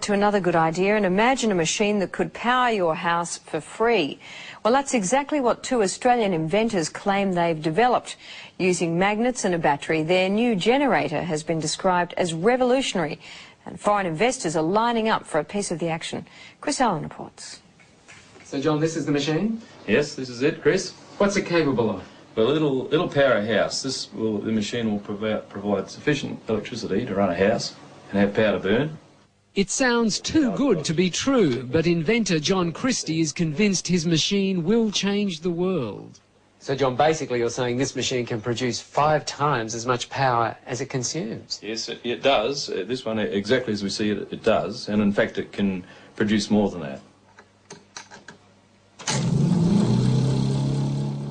To another good idea, and imagine a machine that could power your house for free. Well, that's exactly what two Australian inventors claim they've developed. Using magnets and a battery, their new generator has been described as revolutionary, and foreign investors are lining up for a piece of the action. Chris Allen reports. So, John, this is the machine? Yes, this is it, Chris. What's it capable of? Well, it'll power a house. The machine will provide sufficient electricity to run a house and have power to burn. It sounds too good to be true, but inventor John Christie is convinced his machine will change the world. So, John, basically you're saying this machine can produce 5 times as much power as it consumes? Yes, it does. This one, exactly as we see it, it does. And in fact, it can produce more than that.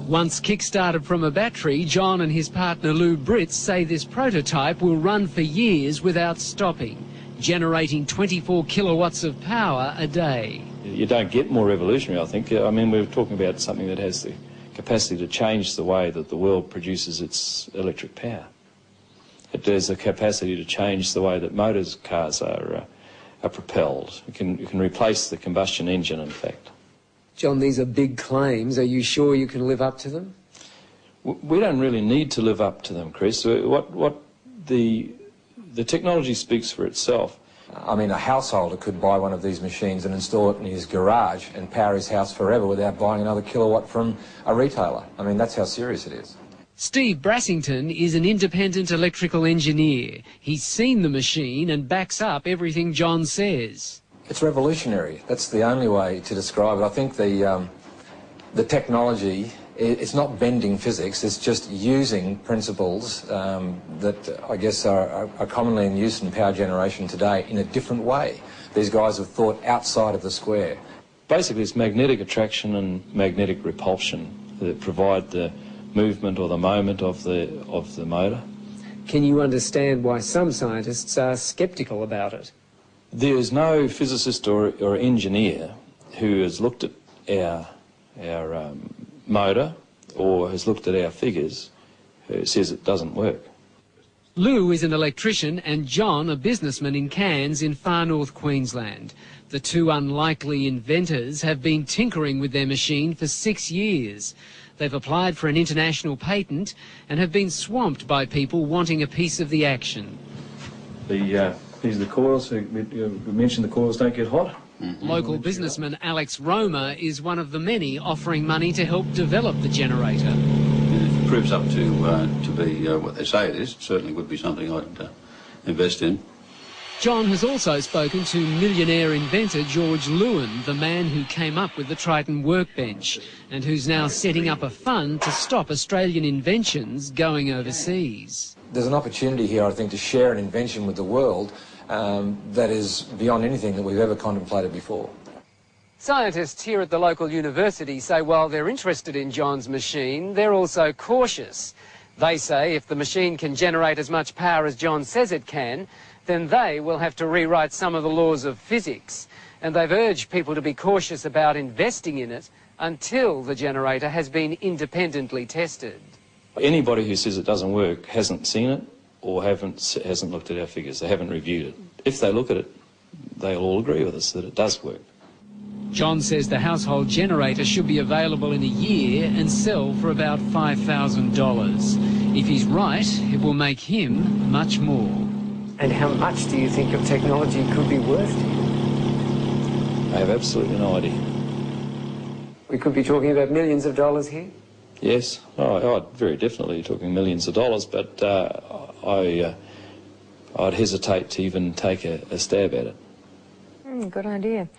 Once kick-started from a battery, John and his partner Lou Britz say this prototype will run for years without stopping, generating 24 kilowatts of power a day. You don't get more revolutionary, I think. I mean, we're talking about something that has the capacity to change the way that the world produces its electric power. It has the capacity to change the way that cars are propelled. It can replace the combustion engine, in fact. John, these are big claims. Are you sure you can live up to them? We don't really need to live up to them, Chris. The technology speaks for itself. I mean, a householder could buy one of these machines and install it in his garage and power his house forever without buying another kilowatt from a retailer. I mean, that's how serious it is. Steve Brassington is an independent electrical engineer. He's seen the machine and backs up everything John says. It's revolutionary. That's the only way to describe it. I think the technology, it's not bending physics, it's just using principles that I guess are commonly in use in power generation today in a different way. These guys have thought outside of the square. Basically, it's magnetic attraction and magnetic repulsion that provide the movement or the moment of the motor. Can you understand why some scientists are sceptical about it? There is no physicist or engineer who has looked at our motor or has looked at our figures who says it doesn't work. Lou is an electrician and John a businessman in Cairns in far north Queensland. The two unlikely inventors have been tinkering with their machine for 6 years. They've applied for an international patent and have been swamped by people wanting a piece of the action. These are the coils. We mentioned the coils don't get hot. Local businessman Alex Roma is one of the many offering money to help develop the generator. If it proves up to be what they say it is, it certainly would be something I'd invest in. John has also spoken to millionaire inventor George Lewin, the man who came up with the Triton workbench and who's now setting up a fund to stop Australian inventions going overseas. There's an opportunity here, I think, to share an invention with the world that is beyond anything that we've ever contemplated before. Scientists here at the local university say while they're interested in John's machine, they're also cautious. They say if the machine can generate as much power as John says it can, then they will have to rewrite some of the laws of physics. And they've urged people to be cautious about investing in it until the generator has been independently tested. Anybody who says it doesn't work hasn't seen it or hasn't looked at our figures. They haven't reviewed it. If they look at it, they'll all agree with us that it does work. John says the household generator should be available in a year and sell for about $5,000. If he's right, it will make him much more. And how much do you think your technology could be worth to you? I have absolutely no idea. We could be talking about millions of dollars here? Yes, I'd very definitely talking millions of dollars, but I'd hesitate to even take a stab at it. Good idea.